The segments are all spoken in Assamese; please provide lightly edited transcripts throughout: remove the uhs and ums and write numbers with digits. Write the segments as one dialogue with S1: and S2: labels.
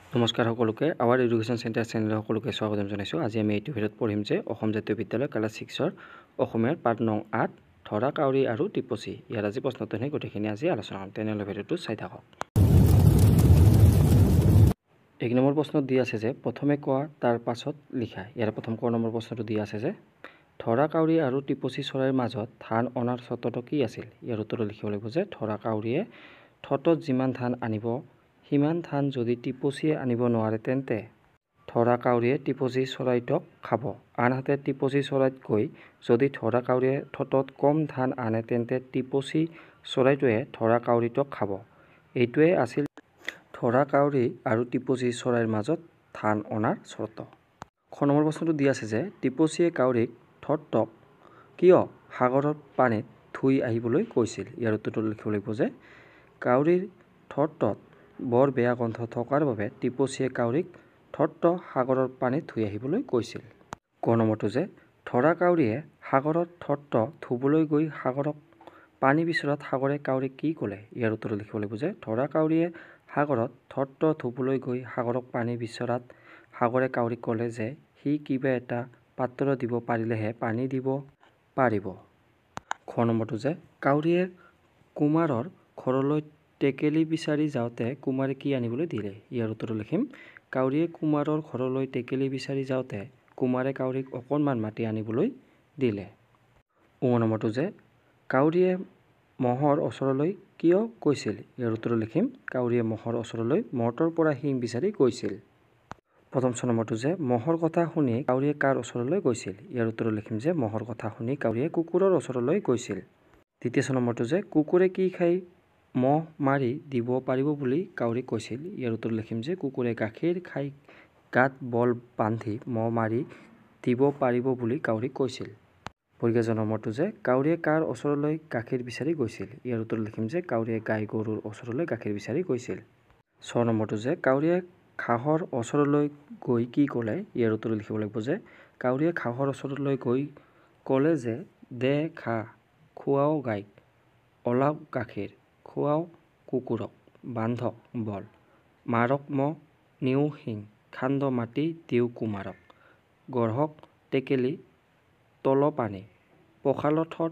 S1: নমস্কাৰ সকলোকে আৱাৰ এডুকেশ্যন চেণ্টাৰ চেনেল সকলোকে স্বাগতম জনাইছোঁ। আজি আমি এইটো ভিডিঅ'ত পঢ়িম যে অসম জাতীয় বিদ্যালয় ক্লাছ 6ৰ অসমীয়াৰ পাঠ নং 8 ধৰা কাউৰী আৰু টিপচী। ইয়াৰ আজি প্ৰশ্নটো হে গোটেইখিনি আজি আলোচনা কৰিম। তেনেহ'লে ভিডিঅ'টো চাই থাকক। 1 নম্বৰ প্ৰশ্নত দিয়া আছে যে প্ৰথমে কোৱা তাৰ পাছত লিখা। ইয়াৰ প্ৰথম ক নম্বৰ প্ৰশ্নটো দিয়া আছে যে ধৰা কাউৰী আৰু টিপচী চৰাইৰ মাজত ধান অনাৰ চৰ্তটো কি আছিল? ইয়াৰ উত্তৰটো লিখিব লাগিব যে ধৰা কাউৰীয়ে ঠোঁটত যিমান ধান আনিব সিমান ধান যদি টিপচীয়ে আনিব নোৱাৰে তেন্তে ধৰা কাউৰীয়ে টিপচী চৰাইটোক খাব। আনহাতে টিপচী চৰাইতকৈ যদি ধৰা কাউৰীয়ে ঠোঁটত কম ধান আনে তেন্তে টিপচী চৰাইটোৱে ধৰা কাউৰীটোক খাব। এইটোৱে আছিল ধৰা কাউৰী আৰু টিপচী চৰাইৰ মাজত ধান অনাৰ চৰ্ত। খ নম্বৰ প্ৰশ্নটো দিয়া আছে যে টিপচীয়ে কাউৰীক ঠোঁটক কিয় সাগৰৰ পানীত ধুই আহিবলৈ কৈছিল? ইয়াৰ উত্তৰটো লিখিব লাগিব যে কাউৰীৰ ঠোঁটত বৰ বেয়া গন্ধ থকাৰ বাবে টিপচীয়ে কাউৰীক ঠোঁটটো সাগৰৰ পানীত ধুই আহিবলৈ কৈছিল। ক নম্বৰটো যে ধৰা কাউৰীয়ে সাগৰত ঠোঁটটো ধুবলৈ গৈ সাগৰক পানী বিচৰাত সাগৰে কাউৰীক কি ক'লে? ইয়াৰ উত্তৰটো লিখিব লাগিব যে ধৰা কাউৰীয়ে সাগৰত ঠোঁটটো ধুবলৈ গৈ সাগৰক পানী বিচৰাত সাগৰে কাউৰীক ক'লে যে সি কিবা এটা পাত্ৰ দিব পাৰিলেহে পানী দিব পাৰিব। খ নম্বৰটো যে কাউৰীয়ে কুমাৰৰ ঘৰলৈ টেকেলি বিচাৰি যাওঁতে কুমাৰে কি আনিবলৈ দিলে? ইয়াৰ উত্তৰটো লিখিম কাউৰীয়ে কুমাৰৰ ঘৰলৈ টেকেলি বিচাৰি যাওঁতে কুমাৰে কাউৰীক অকণমান মাটি আনিবলৈ দিলে। ঙ নম্বৰটো যে কাউৰীয়ে মহৰ ওচৰলৈ কিয় গৈছিল? ইয়াৰ উত্তৰটো লিখিম কাউৰীয়ে মহৰ ওচৰলৈ মহটোৰ পৰা শিং বিচাৰি গৈছিল। প্ৰথম ছ নম্বৰটো যে মহৰ কথা শুনি কাউৰীয়ে কাৰ ওচৰলৈ গৈছিল? ইয়াৰ উত্তৰটো লিখিম যে মহৰ কথা শুনি কাউৰীয়ে কুকুৰৰ ওচৰলৈ গৈছিল। দ্বিতীয় ছ নম্বৰটো যে কুকুৰে কি খাই মহ মাৰি দিব পাৰিব বুলি কাউৰীক কৈছিল? ইয়াৰ উত্তৰ লিখিম যে কুকুৰে গাখীৰ খাই গাত বল বান্ধি মহ মাৰি দিব পাৰিব বুলি কাউৰীক কৈছিল। পৰীক্ষা জ নম্বৰটো যে কাউৰীয়ে কাৰ ওচৰলৈ গাখীৰ বিচাৰি গৈছিল? ইয়াৰ উত্তৰ লিখিম যে কাউৰীয়ে গাই গৰুৰ ওচৰলৈ গাখীৰ বিচাৰি গৈছিল। ছ নম্বৰটো যে কাউৰীয়ে ঘাঁহৰ ওচৰলৈ গৈ কি ক'লে? ইয়াৰ উত্তৰ লিখিব লাগিব যে কাউৰীয়ে ঘাঁহৰ ওচৰলৈ গৈ ক'লে যে দে ঘাঁহ খুৱাও গাইক, ওলাওক গাখীৰ, খুৱাও কুকুৰক, বান্ধক বল, মাৰক মহ, নিওঁ শিং, খান্দ মাটি দিওঁ কুমাৰক, গঢ়ক টেকেলি তল পানী, পখালো ঠোঁট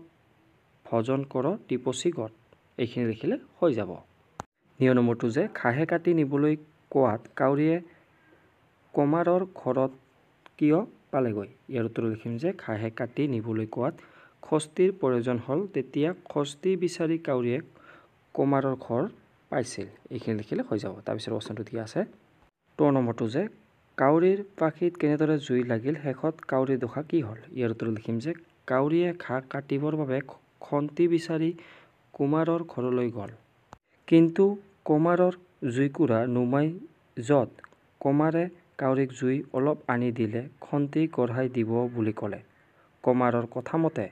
S1: ভজন কৰ টিপচী গত। এইখিনি লিখিলে হৈ যাব। নিয় নম্বৰটো যে ঘাঁহে কাটি নিবলৈ কোৱাত কাউৰীয়ে কুমাৰৰ ঘৰত কিয় পালেগৈ? ইয়াৰ উত্তৰ লিখিম যে ঘাঁহে কাটি নিবলৈ কোৱাত খস্তিৰ প্ৰয়োজন হ'ল তেতিয়া খস্তি বিচাৰি কাউৰীয়ে কুমাৰৰ ঘৰ পাইছিল। এইখিনি লিখিলে হৈ যাব। তাৰপিছত প্ৰশ্নটো দিয়া আছে ত নম্বৰটো যে কাউৰীৰ পাখিত কেনেদৰে জুই লাগিল শেষত কাউৰীৰ দশা কি হ'ল? ইয়াৰ উত্তৰ লিখিম যে কাউৰীয়ে ঘাঁহ কাটিবৰ বাবে খন্তি বিচাৰি কুমাৰৰ ঘৰলৈ গ'ল। কিন্তু কুমাৰৰ জুইকুৰা নুমাই য'ত কুমাৰে কাউৰীক জুই অলপ আনি দিলে খন্তি গঢ়াই দিব বুলি ক'লে। কুমাৰৰ কথামতে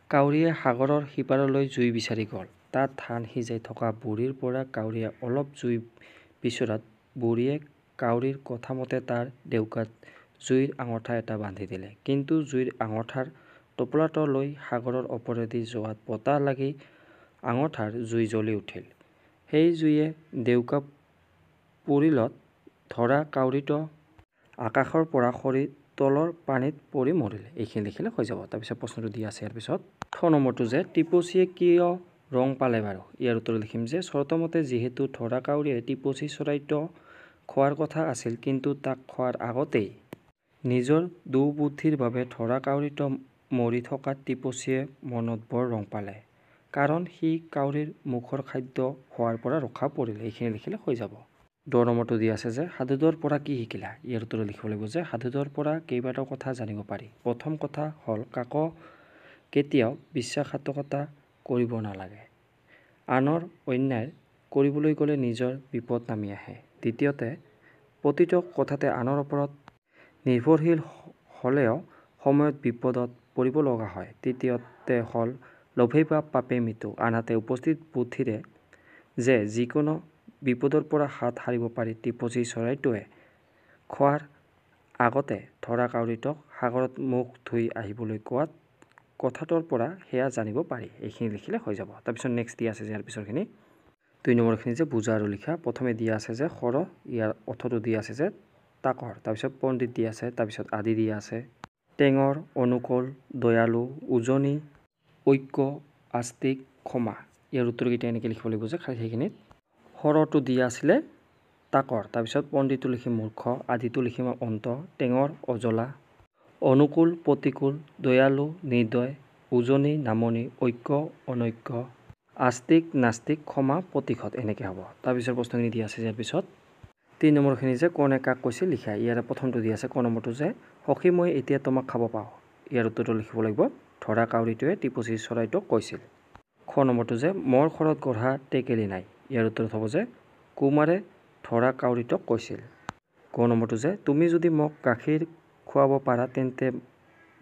S1: কাউৰীয়ে সাগৰৰ সিপাৰলৈ জুই বিচাৰি গ'ল। তাত ধান সিজাই থকা বুঢ়ীৰ পৰা কাউৰীয়ে অলপ জুই বিচৰাত বুঢ়ীয়ে কাউৰীৰ কথামতে তাৰ ডেউকাত জুইৰ আঙঠা এটা বান্ধি দিলে। কিন্তু জুইৰ আঙঠাৰ টোপোলাটো লৈ সাগৰৰ ওপৰেদি যোৱাত বতাহ লাগি আঙঠাৰ জুই জ্বলি উঠিল। সেই জুইয়ে ডেউকা পুৰিলত ধৰা কাউৰীটো আকাশৰ পৰা সৰি তলৰ পানীত পৰি মৰিল। এইখিনি লিখিলে হৈ যাব। তাৰপিছত প্ৰশ্নটো দিয়া আছে ইয়াৰ পিছত ঠ নম্বৰটো যে টিপচীয়ে কিয় ৰং পালে বাৰু? ইয়াৰ উত্তৰ লিখিম যে চৰ্তমতে যিহেতু ধৰা কাউৰীয়ে টিপচী চৰাইটো খোৱাৰ কথা আছিল কিন্তু তাক খোৱাৰ আগতেই নিজৰ দুৰ্বুদ্ধিৰ বাবে ধৰা কাউৰীটো মৰি থকাত টিপচীয়ে মনত বৰ ৰং পালে। কাৰণ সি কাউৰীৰ মুখৰ খাদ্য হোৱাৰ পৰা ৰক্ষা পৰিল। এইখিনি লিখিলে হৈ যাব। ড নম্বৰটো দিয়া আছে যে সাধুটোৰ পৰা কি শিকিলা? ইয়াৰ উত্তৰ লিখিব লাগিব যে সাধুটোৰ পৰা কেইবাটাও কথা জানিব পাৰি। প্ৰথম কথা হ'ল কাকো কেতিয়াও বিশ্বাসঘাতকতা কৰিব নালাগে। আনৰ অন্যায় কৰিবলৈ গ'লে নিজৰ বিপদ নামি আহে। দ্বিতীয়তে প্ৰতিটো কথাতে আনৰ ওপৰত নিৰ্ভৰশীল হ'লেও সময়ত বিপদত পৰিব লগা হয়। তৃতীয়তে হ'ল লোভেই পাপেই মৃত্যু। আনহাতে উপস্থিত বুদ্ধিৰে যে যিকোনো বিপদৰ পৰা হাত সাৰিব পাৰি টিপচী চৰাইটোৱে খোৱাৰ আগতে ধৰা কাউৰীটোক সাগৰত মুখ ধুই আহিবলৈ কোৱাত কথাটোৰ পৰা সেয়া জানিব পাৰি। এইখিনি লিখিলে হৈ যাব। তাৰপিছত নেক্সট দিয়া আছে ইয়াৰ পিছৰখিনি 2 নম্বৰখিনি যে বুজা আৰু লিখা প্ৰথমে দিয়া আছে যে সৰ ইয়াৰ অৰ্থটো দিয়া আছে যে তাকৰ তাৰপিছত পণ্ডিত দিয়া আছে তাৰপিছত আদি দিয়া আছে টেঙৰ অনুকূল দয়ালু উজনি ঐক্য আস্তিক ক্ষমা ইয়াৰ উত্তৰকেইটা এনেকৈ লিখিব লাগিব যে খালি সেইখিনিত সৰটো দিয়া আছিলে তাকৰ তাৰপিছত পণ্ডিতটো লিখিম মূৰ্খ আদিটো লিখিম অন্ত টেঙৰ অজলা অনুকূল প্ৰতিকূল দয়ালু নিৰ্দয় উজনি নামনি ঐক্য অনৈক্য আস্তিক নাস্তিক ক্ষমা প্ৰতিশোধ এনেকৈ হ'ব তাৰপিছত প্ৰশ্নখিনি দিয়া আছে ইয়াৰ পিছত 3 নম্বৰখিনি যে কোনে কাক কৈছিল লিখা ইয়াৰে প্ৰথমটো দিয়া আছে ক নম্বৰটো যে সখী মই এতিয়া তোমাক খাব পাওঁ ইয়াৰ উত্তৰটো লিখিব লাগিব ধৰা কাউৰীটোৱে টিপচী চৰাইটোক কৈছিল খ নম্বৰটো যে মোৰ ঘৰত গঢ়া টেকেলি নাই ইয়াৰ উত্তৰত হ'ব যে কুমাৰে ধৰা কাউৰীটোক কৈছিল ক নম্বৰটো যে তুমি যদি মোক গাখীৰ খুৱাব পাৰা তেন্তে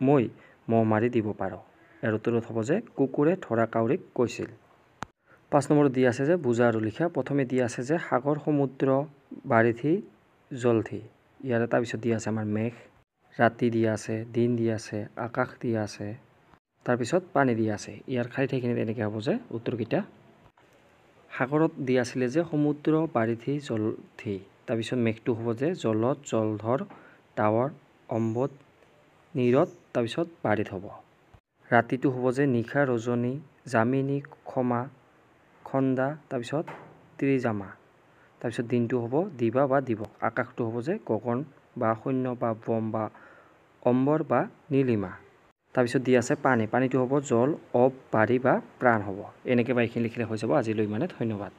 S1: মই মহ মাৰি দিব পাৰোঁ ইয়াৰ উত্তৰত হ'ব যে কুকুৰে ধৰা কাউৰীক কৈছিল 5 নম্বৰত দিয়া আছে যে বুজা আৰু লিখা প্ৰথমে দিয়া আছে যে সাগৰ সমুদ্ৰ বাৰিধি জলধি ইয়াৰে তাৰপিছত দিয়া আছে আমাৰ মেঘ ৰাতি দিয়া আছে দিন দিয়া আছে আকাশ দিয়া আছে তাৰপিছত পানী দিয়া আছে ইয়াৰ খাই ঠাইখিনিত এনেকৈ হ'ব যে উত্তৰকেইটা সাগৰত দিয়া আছিলে যে সমুদ্ৰ বাৰিধি জলধি তাৰপিছত মেঘটো হ'ব যে জলত জলধৰ ডাৱৰ অম্বত নীৰত তাৰপিছত বাৰিত হ'ব ৰাতিটো হ'ব যে নিশা ৰজনী জামিনী ক্ষমা খন্দা তাৰপিছত ত্ৰিজামা তাৰপিছত দিনটো হ'ব দিবা বা দিৱস আকাশটো হ'ব যে গগন বা শূন্য বা বম বা অম্বৰ বা নীলিমা তাৰপিছত দিয়া আছে পানীটো হ'ব জল অব বাৰী বা প্ৰাণ হ'ব এনেকৈ বা এইখিনি লিখিলে হৈ যাব আজিলৈ ধন্যবাদ